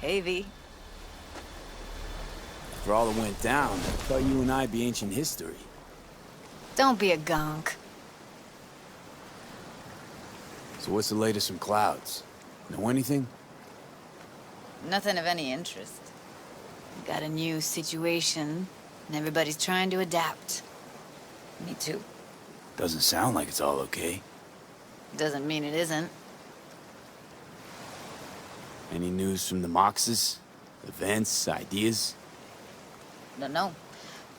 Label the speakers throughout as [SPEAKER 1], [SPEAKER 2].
[SPEAKER 1] Hey, V.
[SPEAKER 2] For all that went down, I thought you and I'd be ancient history.
[SPEAKER 1] Don't be a gonk.
[SPEAKER 2] So what's the latest from Clouds? Know anything?
[SPEAKER 1] Nothing of any interest. We got a new situation, and everybody's trying to adapt. Me too.
[SPEAKER 2] Doesn't sound like it's all okay.
[SPEAKER 1] Doesn't mean it isn't.
[SPEAKER 2] Any news from the Moxes? Events, ideas?
[SPEAKER 1] Don't know.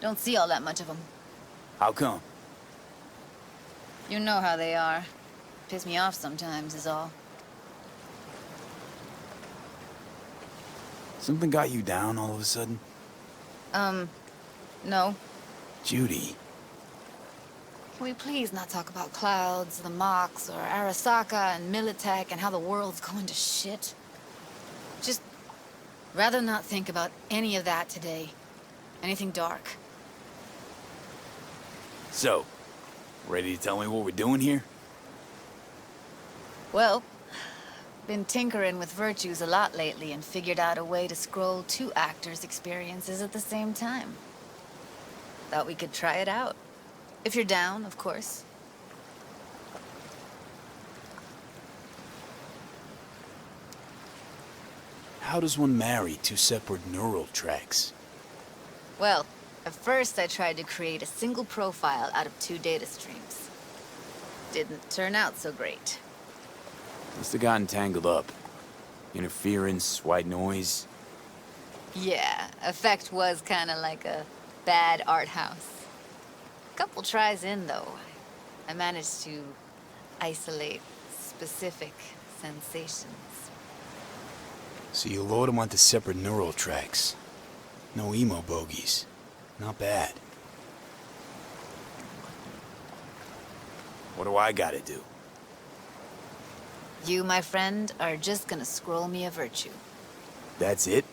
[SPEAKER 1] Don't see all that much of them.
[SPEAKER 2] How come?
[SPEAKER 1] You know how they are. Piss me off sometimes is all.
[SPEAKER 2] Something got you down all of a sudden?
[SPEAKER 1] No.
[SPEAKER 2] Judy.
[SPEAKER 1] Can we please not talk about Clouds, the Mox, or Arasaka and Militech and how the world's going to shit? Just rather not think about any of that today. Anything dark.
[SPEAKER 2] So, ready to tell me what we're doing here?
[SPEAKER 1] Well, been tinkering with virtues a lot lately and figured out a way to scroll two actors' experiences at the same time. Thought we could try it out. If you're down, of course.
[SPEAKER 2] How does one marry two separate neural tracks?
[SPEAKER 1] Well, at first I tried to create a single profile out of two data streams. Didn't turn out so great.
[SPEAKER 2] Must have gotten tangled up. Interference, white noise.
[SPEAKER 1] Yeah, effect was kinda like a bad art house. Couple tries in, though, I managed to isolate specific sensations.
[SPEAKER 2] So you load them onto separate neural tracks. No emo bogies. Not bad. What do I gotta do?
[SPEAKER 1] You, my friend, are just gonna scroll me a virtue.
[SPEAKER 2] That's it?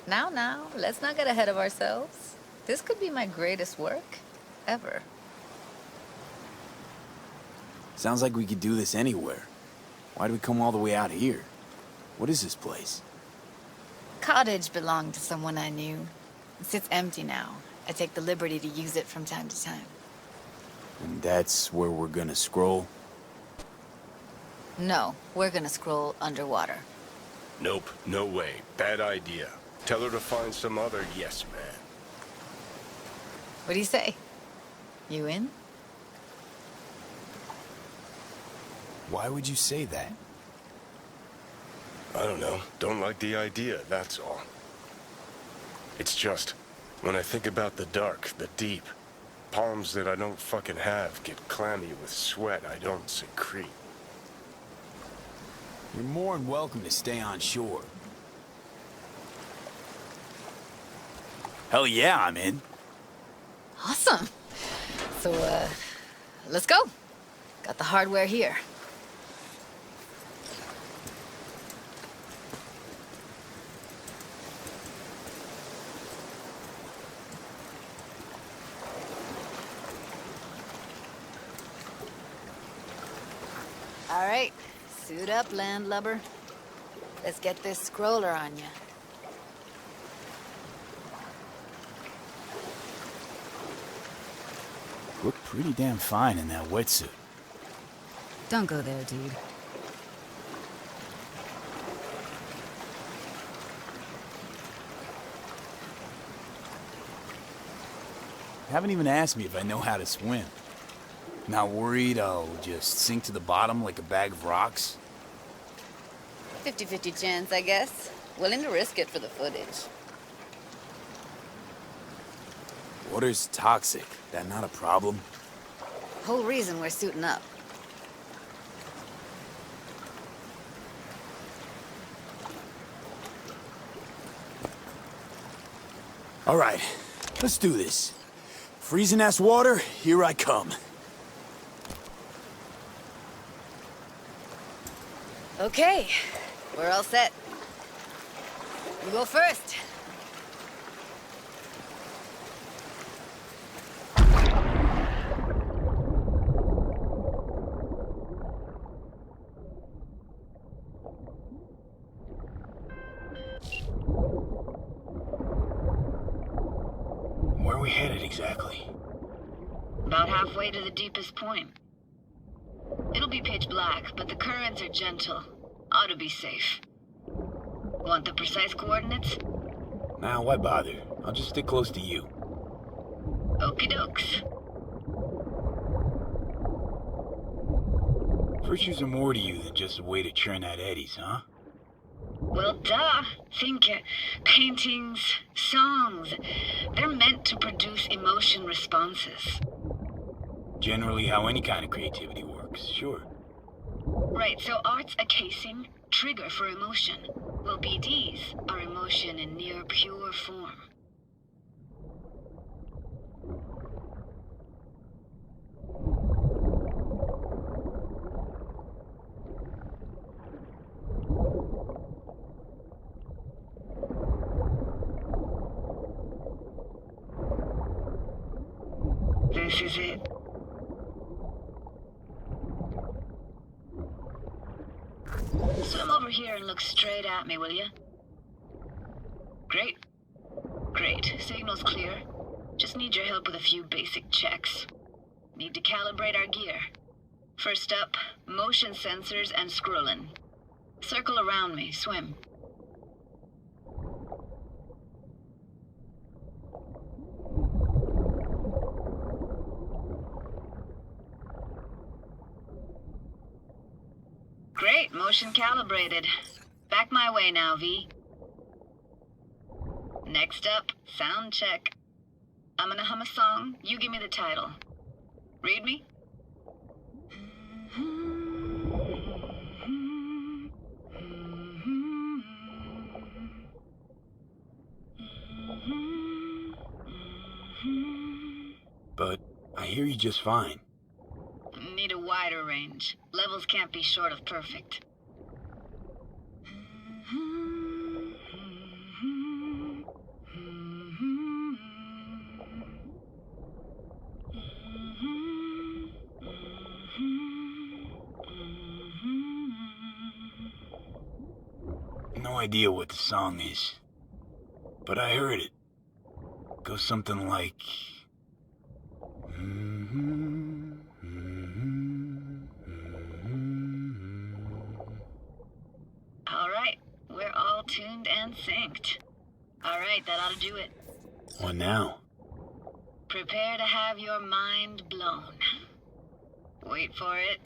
[SPEAKER 1] Now, let's not get ahead of ourselves. This could be my greatest work ever.
[SPEAKER 2] Sounds like we could do this anywhere. Why do we come all the way out here? What is this place?
[SPEAKER 1] Cottage belonged to someone I knew. It sits empty now. I take the liberty to use it from time to time.
[SPEAKER 2] And that's where we're gonna scroll?
[SPEAKER 1] No, we're gonna scroll underwater.
[SPEAKER 3] Nope, no way. Bad idea. Tell her to find some other yes man.
[SPEAKER 1] What do you say? You in?
[SPEAKER 2] Why would you say that?
[SPEAKER 3] I don't know. Don't like the idea, that's all. It's just, when I think about the dark, the deep, palms that I don't fucking have get clammy with sweat I don't secrete.
[SPEAKER 2] You're more than welcome to stay on shore. Hell yeah, I'm in.
[SPEAKER 1] Awesome. So, let's go. Got the hardware here. All right, suit up, landlubber. Let's get this scroller on you.
[SPEAKER 2] Look pretty damn fine in that wetsuit.
[SPEAKER 1] Don't go there, dude.
[SPEAKER 2] Haven't even asked me if I know how to swim. Not worried I'll just sink to the bottom like a bag of rocks?
[SPEAKER 1] 50-50 chance, I guess. Willing to risk it for the footage.
[SPEAKER 2] Water's toxic. That not a problem?
[SPEAKER 1] Whole reason we're suiting up.
[SPEAKER 2] All right, let's do this. Freezing-ass water, here I come.
[SPEAKER 1] Okay, we're all set. You go first.
[SPEAKER 2] Where are we headed exactly?
[SPEAKER 1] About halfway to the deepest point. It'll be pitch black, but the currents are gentle. Ought to be safe. Want the precise coordinates?
[SPEAKER 2] Nah, why bother? I'll just stick close to you.
[SPEAKER 1] Okie dokes.
[SPEAKER 2] Virtues are more to you than just a way to churn out eddies, huh?
[SPEAKER 1] Well, duh. Think paintings, songs. They're meant to produce emotion responses.
[SPEAKER 2] Generally how any kind of creativity works, sure.
[SPEAKER 1] Right, so art's a casing, trigger for emotion. Well, BDs are emotion in near pure form. This is it. Swim over here and look straight at me, will you? Great. Great. Signal's clear. Just need your help with a few basic checks. Need to calibrate our gear. First up, motion sensors and scrolling. Circle around me. Swim. Great, motion calibrated. Back my way now, V. Next up, sound check. I'm gonna hum a song, you give me the title. Read me?
[SPEAKER 2] But I hear you just fine.
[SPEAKER 1] Need a wider range. Levels can't be short of perfect.
[SPEAKER 2] No idea what the song is, but I heard it. Goes something like...
[SPEAKER 1] Alright, we're all tuned and synced. Alright, that ought to do it.
[SPEAKER 2] What now?
[SPEAKER 1] Prepare to have your mind blown. Wait for it.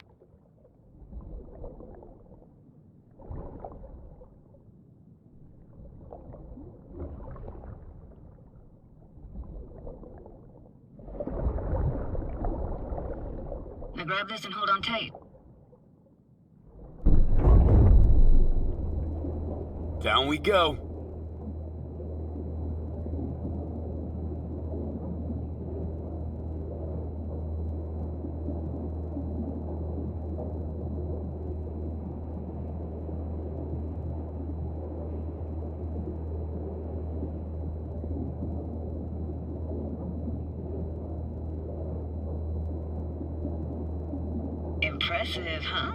[SPEAKER 1] Now grab this and hold on tight.
[SPEAKER 2] Down we go.
[SPEAKER 1] Impressive, huh?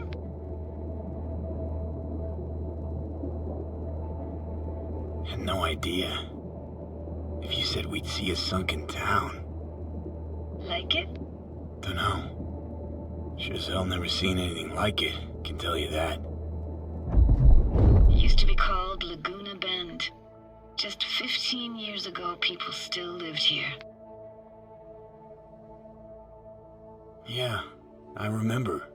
[SPEAKER 2] Had no idea. If you said we'd see a sunken town.
[SPEAKER 1] Like it?
[SPEAKER 2] Dunno. Sure as hell never seen anything like it, can tell you that.
[SPEAKER 1] Used to be called Laguna Bend. Just 15 years ago, people still lived here.
[SPEAKER 2] Yeah, I remember.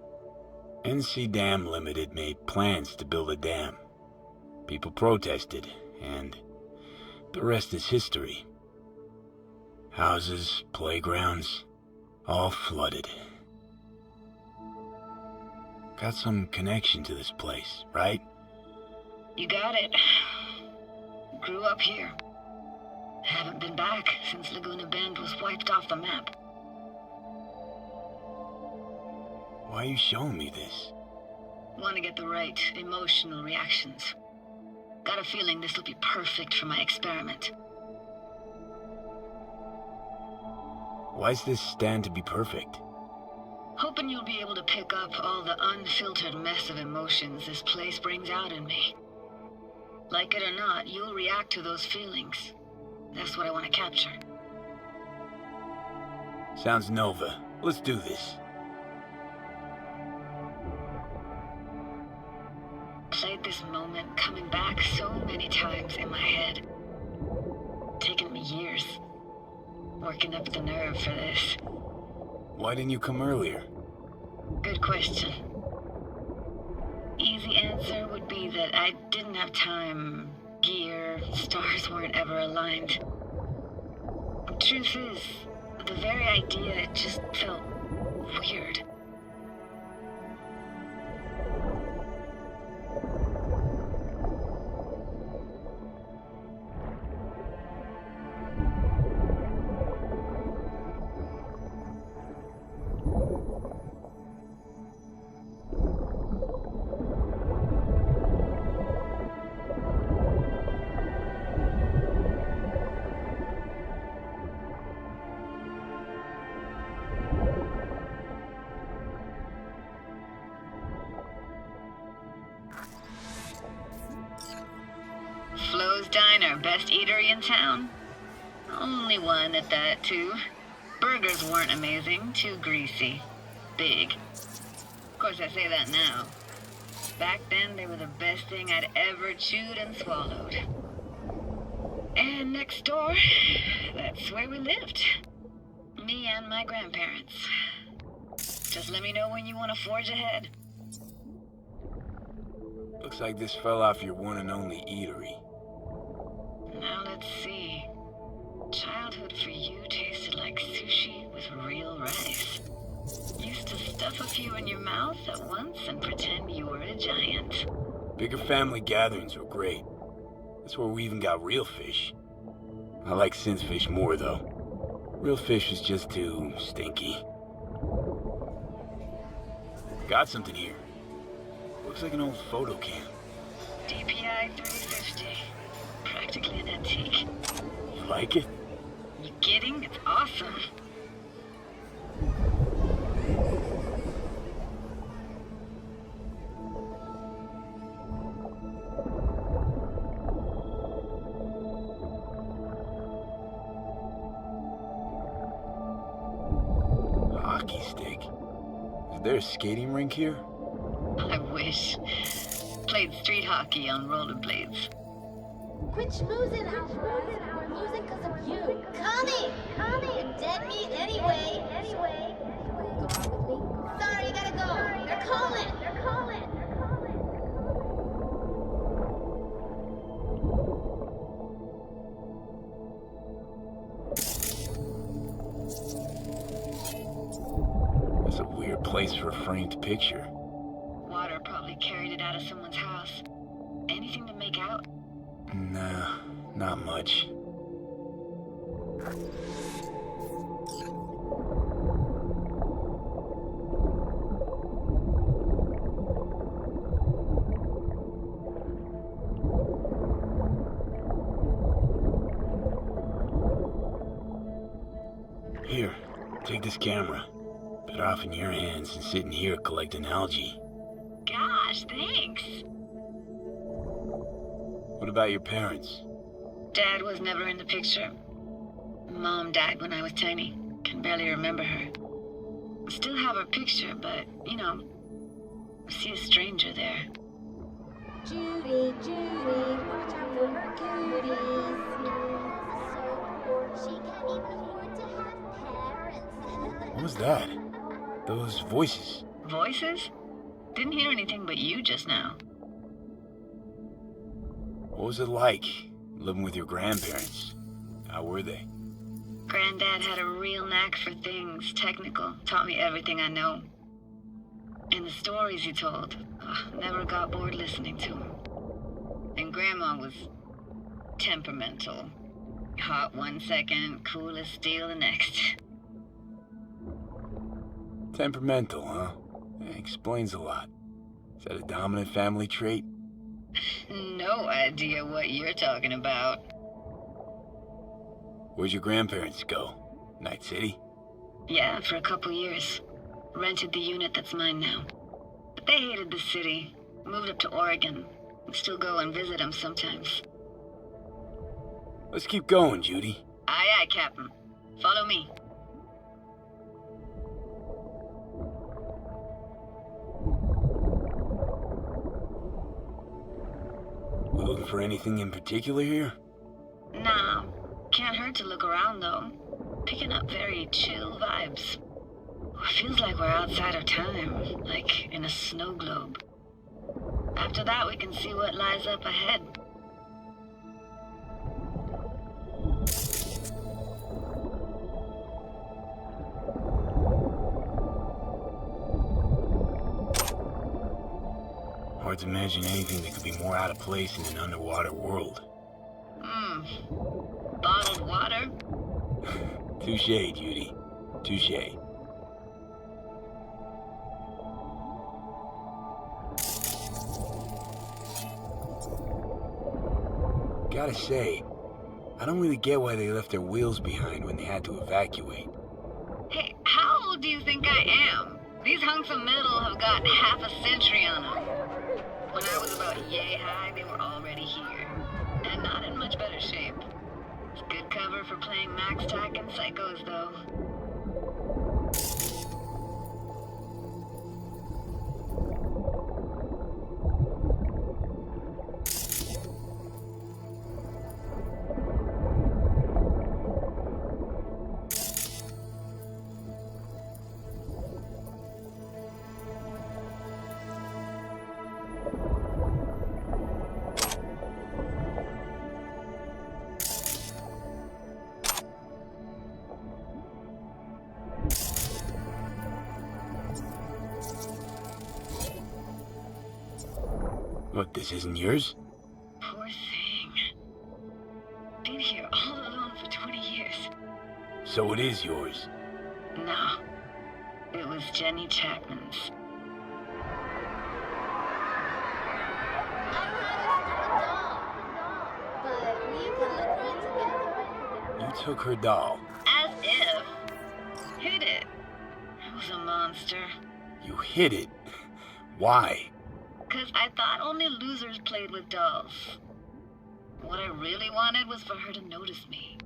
[SPEAKER 2] NC Dam Limited made plans to build a dam. People protested, and the rest is history. Houses, playgrounds, all flooded. Got some connection to this place, right?
[SPEAKER 1] You got it. Grew up here. Haven't been back since Laguna Bend was wiped off the map.
[SPEAKER 2] Why are you showing me this?
[SPEAKER 1] Want to get the right emotional reactions. Got a feeling this will be perfect for my experiment.
[SPEAKER 2] Why's this stand to be perfect?
[SPEAKER 1] Hoping you'll be able to pick up all the unfiltered mess of emotions this place brings out in me. Like it or not, you'll react to those feelings. That's what I want to capture.
[SPEAKER 2] Sounds Nova. Let's do this.
[SPEAKER 1] Played this moment coming back so many times in my head. Taken me years. Working up the nerve for this.
[SPEAKER 2] Why didn't you come earlier?
[SPEAKER 1] Good question. Easy answer would be that I didn't have time, gear, stars weren't ever aligned. Truth is, the very idea, it just felt weird. Flo's Diner, best eatery in town? Only one at that, too. Burgers weren't amazing, too greasy. Big. Of course, I say that now. Back then, they were the best thing I'd ever chewed and swallowed. And next door, that's where we lived. Me and my grandparents. Just let me know when you want to forge ahead.
[SPEAKER 2] Looks like this fell off your one and only eatery.
[SPEAKER 1] Now let's see. Childhood for you tasted like sushi with real rice. Used to stuff a few in your mouth at once and pretend you were a giant.
[SPEAKER 2] Bigger family gatherings were great. That's where we even got real fish. I like synth fish more, though. Real fish is just too stinky. Got something here. Looks like an old photo cam.
[SPEAKER 1] DPI 350. Practically an antique.
[SPEAKER 2] You like it?
[SPEAKER 1] You kidding? It's awesome.
[SPEAKER 2] Hockey stick. Is there a skating rink here?
[SPEAKER 1] I wish. Played street hockey on rollerblades.
[SPEAKER 4] Quit schmoozing, Alfred. We're losing because of you. Connie! You're dead meat anyway. Sorry, gotta go. They're calling.
[SPEAKER 2] That's a weird place for a framed picture.
[SPEAKER 1] Water probably carried it out of someone's house. Anything to make out?
[SPEAKER 2] Nah, not much. Here, take this camera. Better off in your hands than sitting here collecting algae.
[SPEAKER 1] Gosh, thanks.
[SPEAKER 2] What about your parents?
[SPEAKER 1] Dad was never in the picture. Mom died when I was tiny. Can barely remember her. Still have her picture, but, you know, see a stranger there.
[SPEAKER 4] Judy, watch out for her cuties. She can't even afford to have parents.
[SPEAKER 2] What was that? Those voices.
[SPEAKER 1] Voices? Didn't hear anything but you just now.
[SPEAKER 2] What was it like, living with your grandparents? How were they?
[SPEAKER 1] Granddad had a real knack for things technical. Taught me everything I know. And the stories he told, never got bored listening to him. And Grandma was temperamental. Hot one second, cool as steel the next.
[SPEAKER 2] Temperamental, huh? Explains a lot. Is that a dominant family trait?
[SPEAKER 1] No idea what you're talking about.
[SPEAKER 2] Where'd your grandparents go? Night City?
[SPEAKER 1] Yeah, for a couple years. Rented the unit that's mine now. But they hated the city. Moved up to Oregon. Still go and visit them sometimes.
[SPEAKER 2] Let's keep going, Judy.
[SPEAKER 1] Aye, aye, Captain. Follow me.
[SPEAKER 2] looking for anything in particular here?
[SPEAKER 5] Nah. Can't hurt to look around, though. Picking up very chill vibes. Feels like we're outside of time, like in a snow globe. After that, we can see what lies up ahead.
[SPEAKER 2] Hard to imagine anything that could be more out of place in an underwater world.
[SPEAKER 5] Bottled water?
[SPEAKER 2] Touché, Judy. Touché. Gotta say, I don't really get why they left their wheels behind when they had to evacuate.
[SPEAKER 5] Hey, how old do you think I am? These hunks of metal have got half a century on them. When I was about yay high, they were already here. And not in much better shape. It's good cover for playing Max Tack and Psychos, though.
[SPEAKER 2] What, this isn't yours?
[SPEAKER 5] Poor thing. Been here all alone for 20 years.
[SPEAKER 2] So it is yours.
[SPEAKER 5] No. It was Jenny Chapman's.
[SPEAKER 2] You took her doll.
[SPEAKER 5] As if. Hid it. I was a monster.
[SPEAKER 2] You hid it. Why?
[SPEAKER 5] 'Cause I thought only losers played with dolls. What I really wanted was for her to notice me.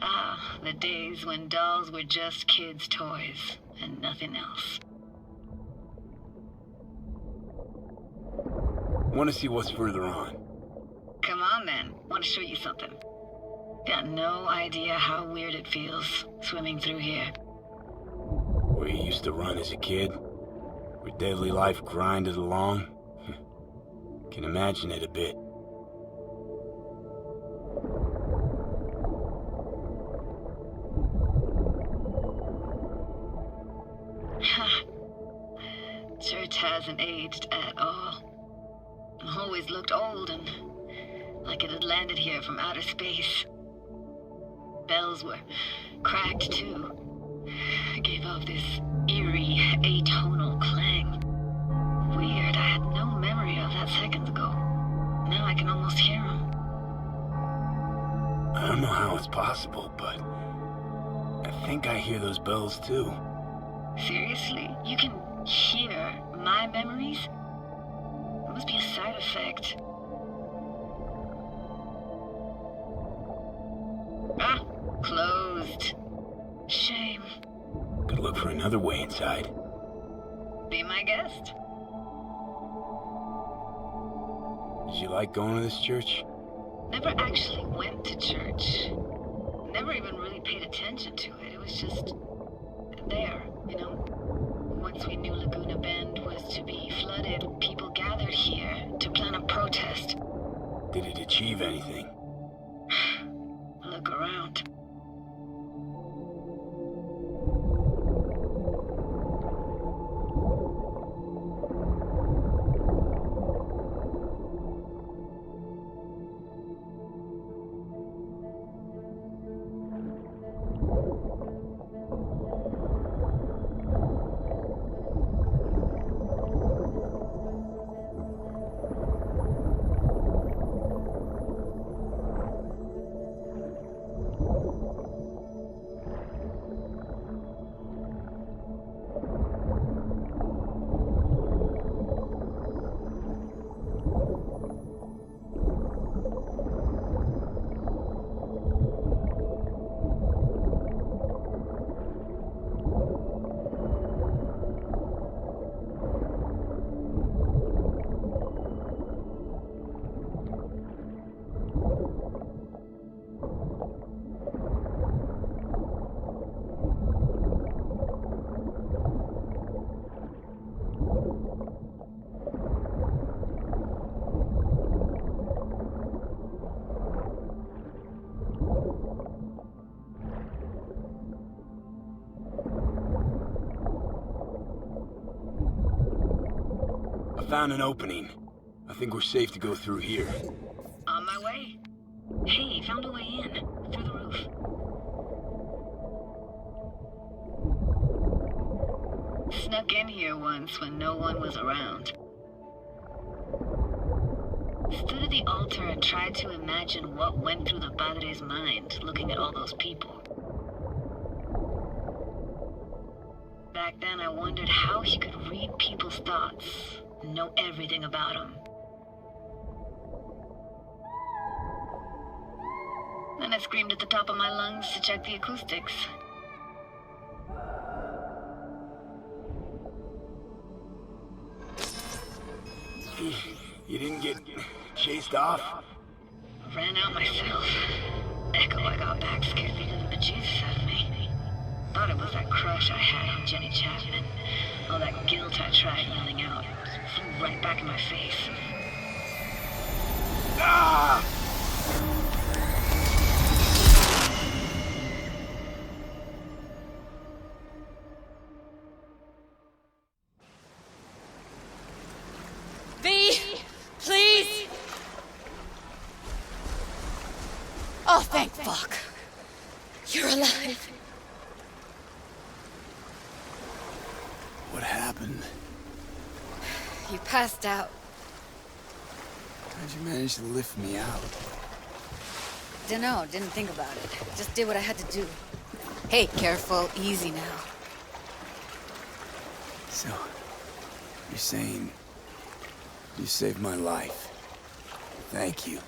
[SPEAKER 5] Ah, the days when dolls were just kids' toys and nothing else.
[SPEAKER 2] Want to see what's further on?
[SPEAKER 5] Come on then, want to show you something. Got no idea how weird it feels swimming through here.
[SPEAKER 2] Where you used to run as a kid? Where daily life grinded along? Can imagine it a bit.
[SPEAKER 5] Church hasn't aged at all. Always looked old and like it had landed here from outer space. Bells were cracked too. Gave off this eerie, atonal clang. Weird, I had no memory of that seconds ago. Now I can almost hear them.
[SPEAKER 2] I don't know how it's possible, but I think I hear those bells too.
[SPEAKER 5] Seriously? You can hear my memories? It must be a side effect. Ah, closed. Shame.
[SPEAKER 2] Could look for another way inside.
[SPEAKER 5] Be my guest.
[SPEAKER 2] Did you like going to this church?
[SPEAKER 5] Never actually went to church. Never even really paid attention to it. It was just there, you know? Once we knew Laguna Bend was to be flooded, people gathered here to plan a protest.
[SPEAKER 2] Did it achieve anything?
[SPEAKER 5] Look around.
[SPEAKER 2] found an opening. I think we're safe to go through here.
[SPEAKER 5] On my way. Hey, found a way in. Through the roof. Snuck in here once when no one was around. Stood at the altar and tried to imagine what went through the padre's mind looking at all those people. Back then I wondered how he could read people's thoughts and know everything about them. Then I screamed at the top of my lungs to check the acoustics.
[SPEAKER 2] You didn't get chased off?
[SPEAKER 5] Ran out myself. Echo I got back scared me to the bejesus out of me. Thought it was that crush I had on Jenny Chapman. All that guilt I tried yelling out. Flew right back in my face.
[SPEAKER 2] Ah!
[SPEAKER 1] V, please. Oh, thank fuck. You're alive.
[SPEAKER 2] What happened?
[SPEAKER 1] You passed out.
[SPEAKER 2] How'd you manage to lift me out?
[SPEAKER 1] Dunno, didn't think about it. Just did what I had to do. Hey, careful, easy now.
[SPEAKER 2] So, you're saying you saved my life. Thank you.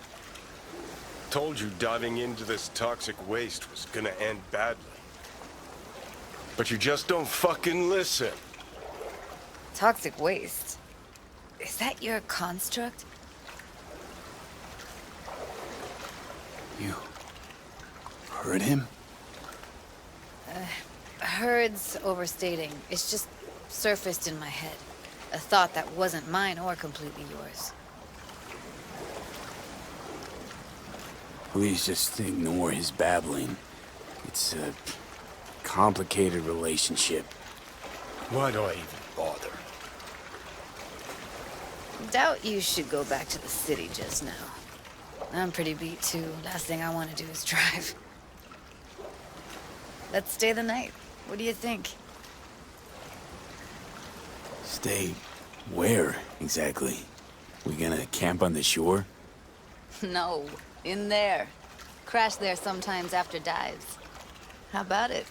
[SPEAKER 3] Told you diving into this toxic waste was gonna end badly. But you just don't fucking listen.
[SPEAKER 1] Toxic waste. Is that your construct?
[SPEAKER 2] You heard him?
[SPEAKER 1] Heard's overstating. It's just surfaced in my head. A thought that wasn't mine or completely yours.
[SPEAKER 2] Please just ignore his babbling. It's a complicated relationship.
[SPEAKER 3] Why do I even bother?
[SPEAKER 1] Doubt you should go back to the city just now. I'm pretty beat too. Last thing I want to do is drive. Let's stay the night. What do you think?
[SPEAKER 2] Stay where, exactly? We gonna camp on the shore?
[SPEAKER 1] No, in there. Crash there sometimes after dives. How about it?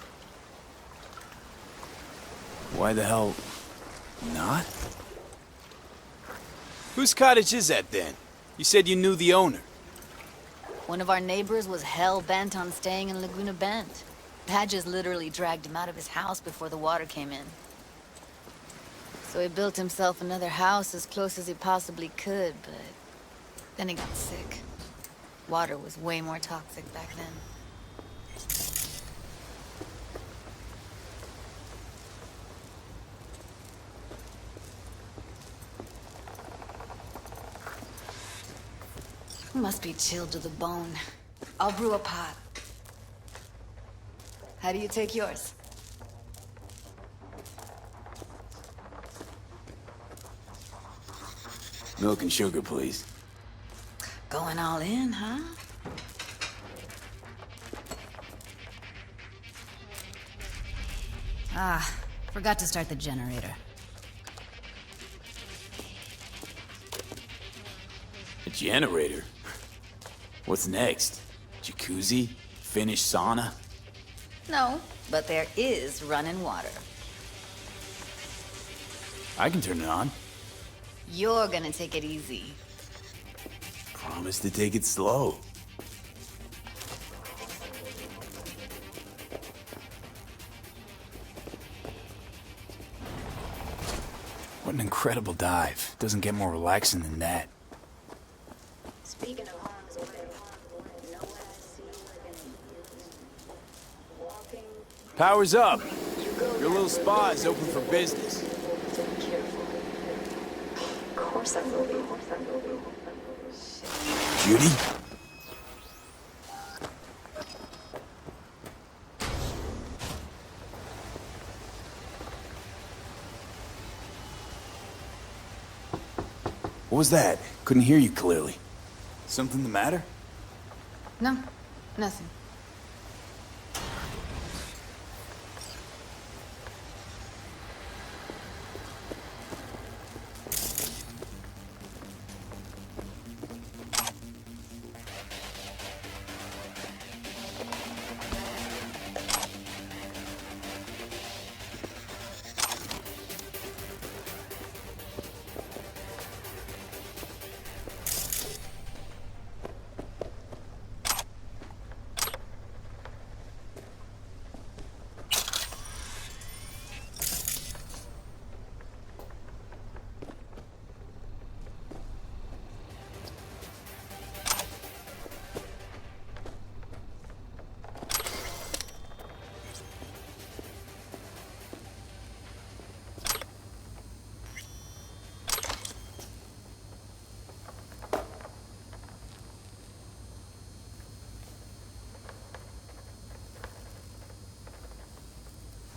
[SPEAKER 2] Why the hell not? Whose cottage is that then? You said you knew the owner.
[SPEAKER 1] One of our neighbors was hell-bent on staying in Laguna Bend. Badges literally dragged him out of his house before the water came in. So he built himself another house as close as he possibly could, but then he got sick. Water was way more toxic back then. Must be chilled to the bone. I'll brew a pot. How do you take yours?
[SPEAKER 2] Milk and sugar, please.
[SPEAKER 1] Going all in, huh? Ah, forgot to start the generator.
[SPEAKER 2] A generator? What's next? Jacuzzi? Finnish sauna?
[SPEAKER 1] No, but there is running water.
[SPEAKER 2] I can turn it on.
[SPEAKER 1] You're gonna take it easy.
[SPEAKER 2] Promise to take it slow. What an incredible dive. Doesn't get more relaxing than that.
[SPEAKER 4] Speaking of harm's way, know what I see walking.
[SPEAKER 2] Power's up. Your little spa is open for business.
[SPEAKER 4] Of course I will be.
[SPEAKER 2] Judy?
[SPEAKER 6] What was that? Couldn't hear you clearly. Something the matter?
[SPEAKER 1] No, nothing.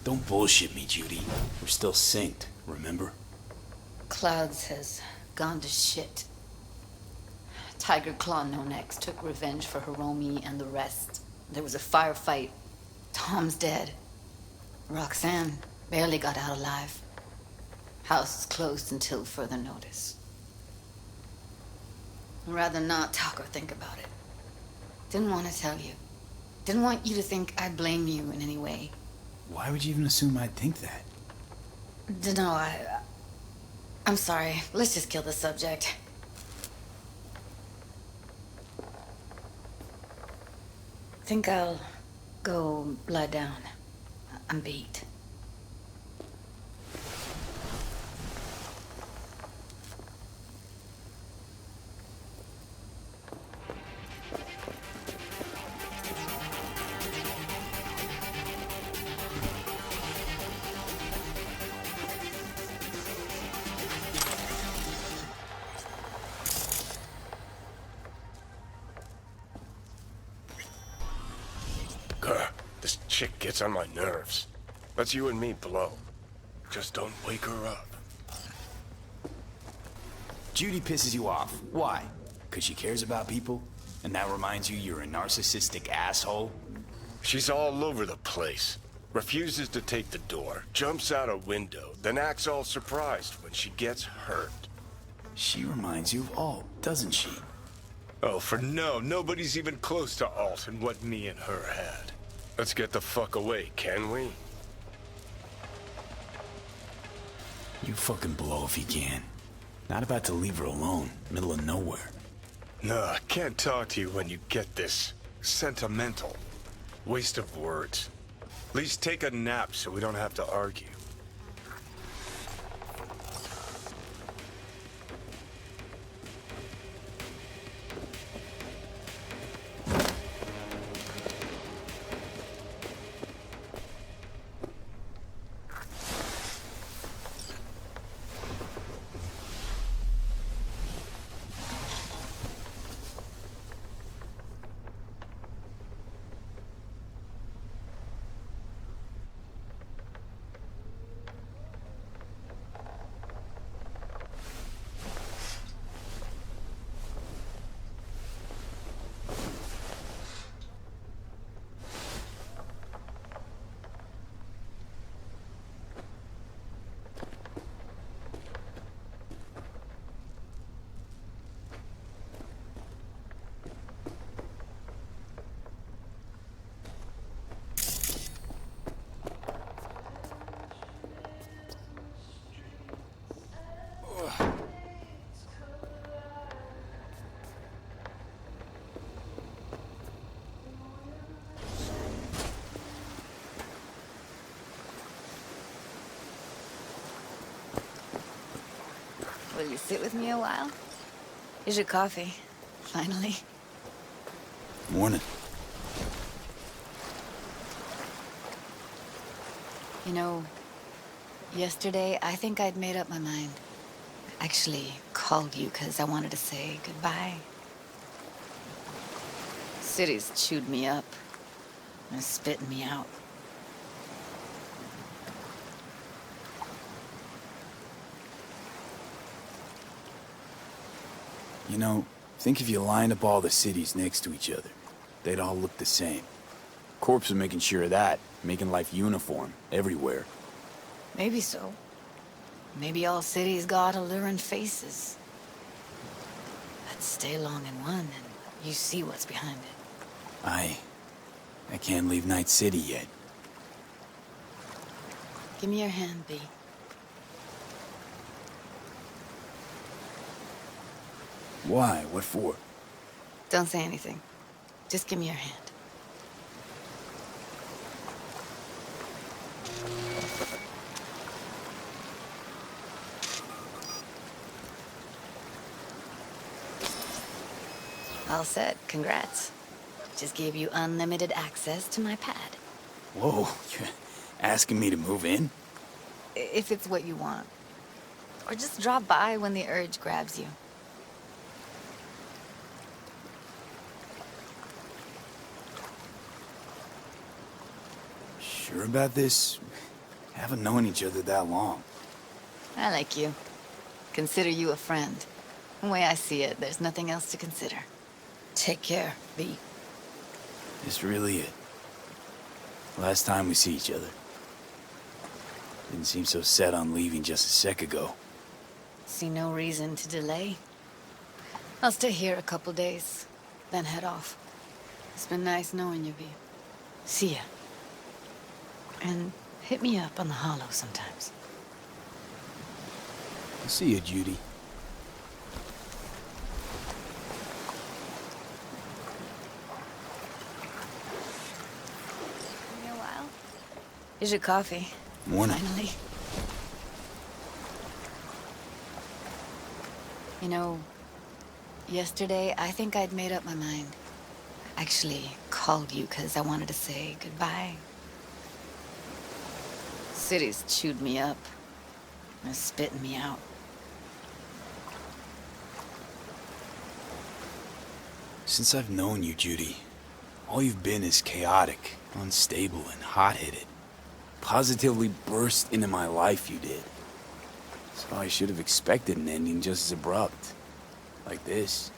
[SPEAKER 6] Don't bullshit me, Judy. We're still synced, remember?
[SPEAKER 1] Clouds has gone to shit. Tiger Claw No Nex took revenge for Hiromi and the rest. There was a firefight. Tom's dead. Roxanne barely got out alive. House is closed until further notice. I'd rather not talk or think about it. Didn't want to tell you. Didn't want you to think I blame you in any way.
[SPEAKER 6] Why would you even assume I'd think that?
[SPEAKER 1] Dunno, I'm sorry. Let's just kill the subject. Think I'll go lie down. I'm beat.
[SPEAKER 3] This chick gets on my nerves. Let's you and me blow. Just don't wake her up.
[SPEAKER 6] Judy pisses you off. Why? Because she cares about people? And that reminds you you're a narcissistic asshole?
[SPEAKER 3] She's all over the place. Refuses to take the door, jumps out a window, then acts all surprised when she gets hurt.
[SPEAKER 6] She reminds you of Alt, doesn't she?
[SPEAKER 3] Oh, for no, nobody's even close to Alt and what me and her had. Let's get the fuck away, can we?
[SPEAKER 6] You fucking blow if you can. Not about to leave her alone, middle of nowhere.
[SPEAKER 3] No, I can't talk to you when you get this sentimental. Waste of words. At least take a nap so we don't have to argue.
[SPEAKER 1] Will you sit with me a while? Here's your coffee. Finally.
[SPEAKER 6] Morning.
[SPEAKER 1] You know, yesterday I think I'd made up my mind. Actually called you because I wanted to say goodbye. City's chewed me up and spitting me out.
[SPEAKER 6] You know, think if you lined up all the cities next to each other, they'd all look the same. Corps are making sure of that, making life uniform everywhere.
[SPEAKER 1] Maybe so. Maybe all cities got alluring faces. But stay long in one and you see what's behind it.
[SPEAKER 6] I can't leave Night City yet.
[SPEAKER 1] Give me your hand, B.
[SPEAKER 6] Why? What for?
[SPEAKER 1] Don't say anything. Just give me your hand. All set. Congrats. Just gave you unlimited access to my pad.
[SPEAKER 6] Whoa, you're asking me to move in?
[SPEAKER 1] If it's what you want. Or just drop by when the urge grabs you.
[SPEAKER 6] Sure about this? Haven't known each other that long.
[SPEAKER 1] I like you. Consider you a friend. The way I see it, there's nothing else to consider. Take care, B.
[SPEAKER 6] This really it. Last time we see each other. Didn't seem so set on leaving just a sec ago.
[SPEAKER 1] See no reason to delay. I'll stay here a couple days, then head off. It's been nice knowing you, B. See ya. And hit me up on the holo sometimes.
[SPEAKER 6] See you, Judy.
[SPEAKER 1] Give me a while. Here's your coffee.
[SPEAKER 6] Morning.
[SPEAKER 1] Finally. You know, yesterday I think I'd made up my mind. Actually called you because I wanted to say goodbye. City's chewed me up. They're spitting me out.
[SPEAKER 6] Since I've known you, Judy, all you've been is chaotic, unstable, and hot-headed. Positively burst into my life, you did. So I should have expected an ending just as abrupt. Like this.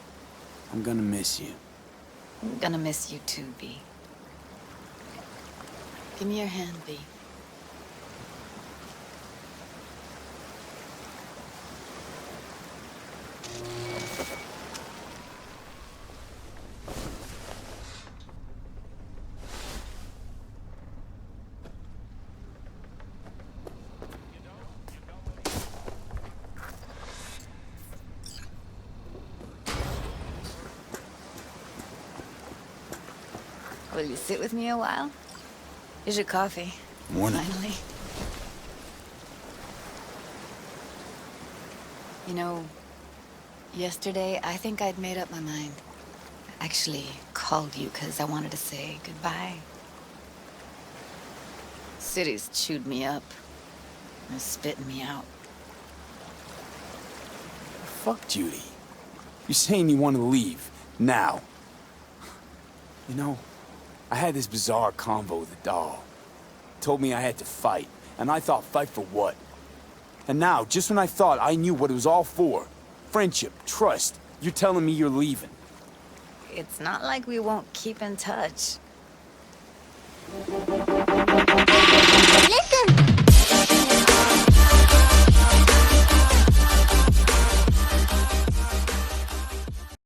[SPEAKER 6] I'm gonna miss you.
[SPEAKER 1] I'm gonna miss you too, B. Give me your hand, B. Will you sit with me a while? Here's your coffee.
[SPEAKER 6] Morning.
[SPEAKER 1] Finally. You know, yesterday I think I'd made up my mind. Actually called you because I wanted to say goodbye. City's chewed me up. They're spitting me out.
[SPEAKER 6] Fuck Judy. You're saying you want to leave. Now. You know, I had this bizarre convo with a doll. Told me I had to fight, and I thought, fight for what? And now, just when I thought I knew what it was all for, friendship, trust, you're telling me you're leaving.
[SPEAKER 1] It's not like we won't keep in touch.